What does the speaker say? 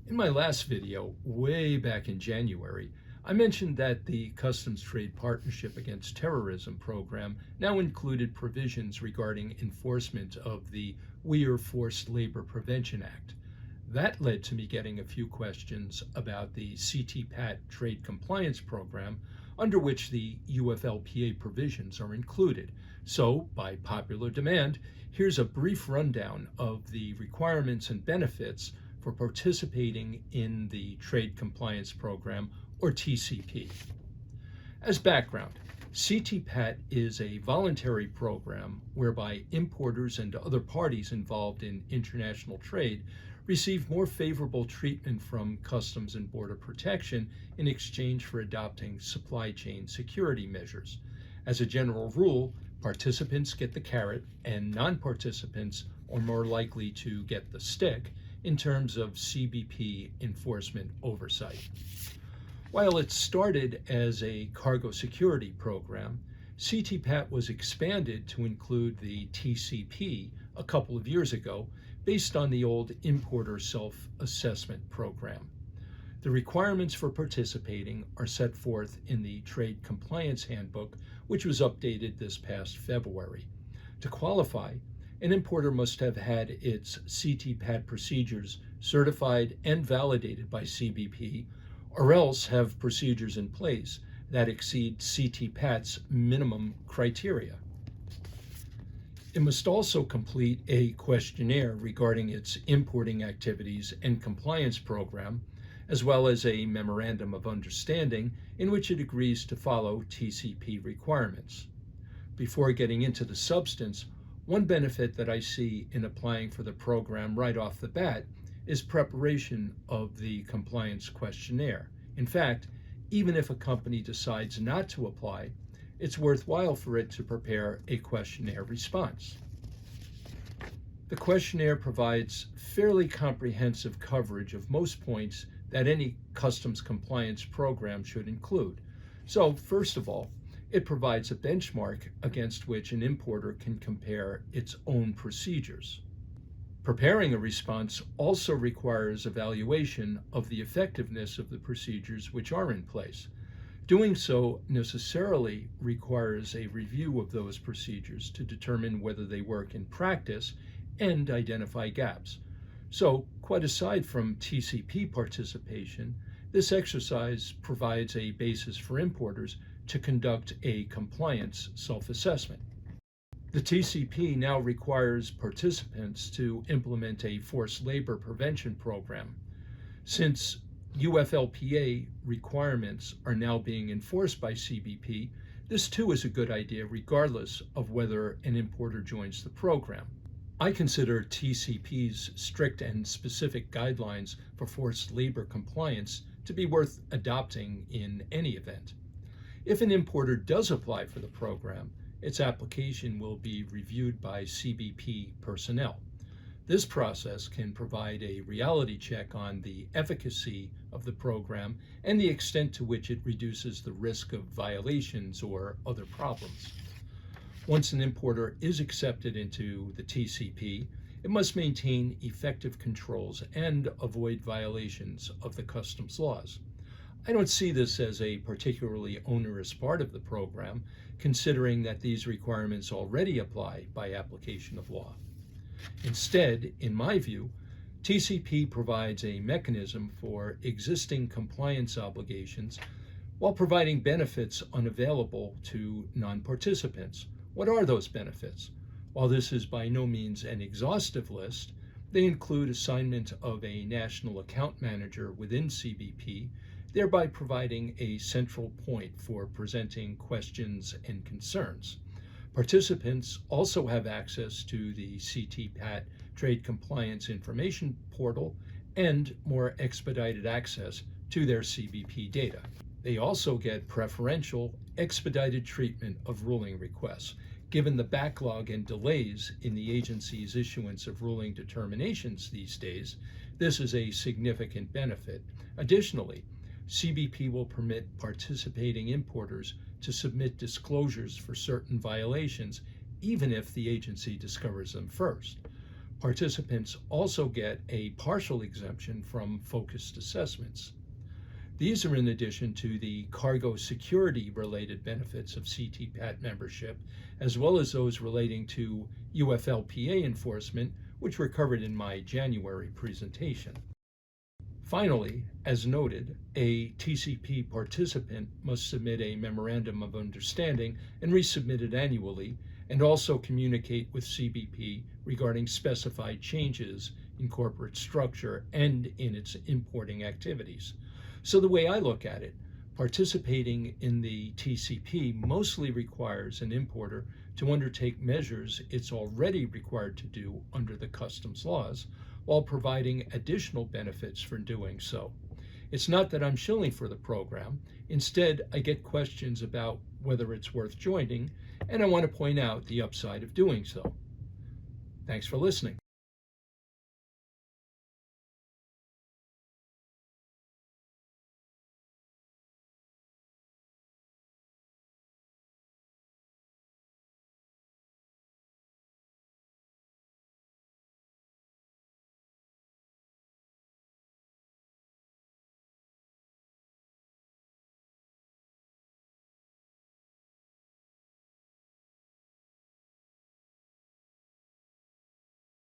In my last video, way back in January, I mentioned that the Customs Trade Partnership Against Terrorism program now included provisions regarding enforcement of the Uyghur Forced Labor Prevention Act. That led to me getting a few questions about the CTPAT trade compliance program, under which the UFLPA provisions are included. So, by popular demand, here's a brief rundown of the requirements and benefits for participating in the Trade Compliance Program, or TCP. As background, CTPAT is a voluntary program whereby importers and other parties involved in international trade receive more favorable treatment from Customs and Border Protection in exchange for adopting supply chain security measures. As a general rule, participants get the carrot and non-participants are more likely to get the stick in terms of CBP enforcement oversight. While it started as a cargo security program, CTPAT was expanded to include the TCP a couple of years ago based on the old importer self-assessment program. The requirements for participating are set forth in the Trade Compliance Handbook, which was updated this past February. To qualify, an importer must have had its CTPAT procedures certified and validated by CBP, or else have procedures in place that exceed CTPAT's minimum criteria. It must also complete a questionnaire regarding its importing activities and compliance program, as well as a memorandum of understanding in which it agrees to follow TCP requirements. Before getting into the substance, one benefit that I see in applying for the program right off the bat is preparation of the compliance questionnaire. In fact, even if a company decides not to apply, it's worthwhile for it to prepare a questionnaire response. The questionnaire provides fairly comprehensive coverage of most points that any customs compliance program should include. So, first of all, it provides a benchmark against which an importer can compare its own procedures. Preparing a response also requires evaluation of the effectiveness of the procedures which are in place. Doing so necessarily requires a review of those procedures to determine whether they work in practice and identify gaps. So, quite aside from TCP participation, this exercise provides a basis for importers to conduct a compliance self-assessment. The TCP now requires participants to implement a forced labor prevention program. Since UFLPA requirements are now being enforced by CBP, this too is a good idea regardless of whether an importer joins the program. I consider TCP's strict and specific guidelines for forced labor compliance to be worth adopting in any event. If an importer does apply for the program, its application will be reviewed by CBP personnel. This process can provide a reality check on the efficacy of the program and the extent to which it reduces the risk of violations or other problems. Once an importer is accepted into the TCP, it must maintain effective controls and avoid violations of the customs laws. I don't see this as a particularly onerous part of the program, considering that these requirements already apply by application of law. Instead, in my view, TCP provides a mechanism for existing compliance obligations while providing benefits unavailable to non-participants. What are those benefits? While this is by no means an exhaustive list, they include assignment of a national account manager within CBP, thereby providing a central point for presenting questions and concerns. Participants also have access to the CTPAT Trade Compliance Information Portal and more expedited access to their CBP data. They also get preferential, expedited treatment of ruling requests. Given the backlog and delays in the agency's issuance of ruling determinations these days, this is a significant benefit. Additionally, CBP will permit participating importers to submit disclosures for certain violations, even if the agency discovers them first. Participants also get a partial exemption from focused assessments. These are in addition to the cargo security related benefits of CTPAT membership, as well as those relating to UFLPA enforcement, which were covered in my January presentation. Finally, as noted, a TCP participant must submit a Memorandum of Understanding and resubmit it annually, and also communicate with CBP regarding specified changes in corporate structure and in its importing activities. So the way I look at it, participating in the TCP mostly requires an importer to undertake measures it's already required to do under the customs laws, while providing additional benefits for doing so. It's not that I'm shilling for the program. Instead, I get questions about whether it's worth joining, and I want to point out the upside of doing so. Thanks for listening.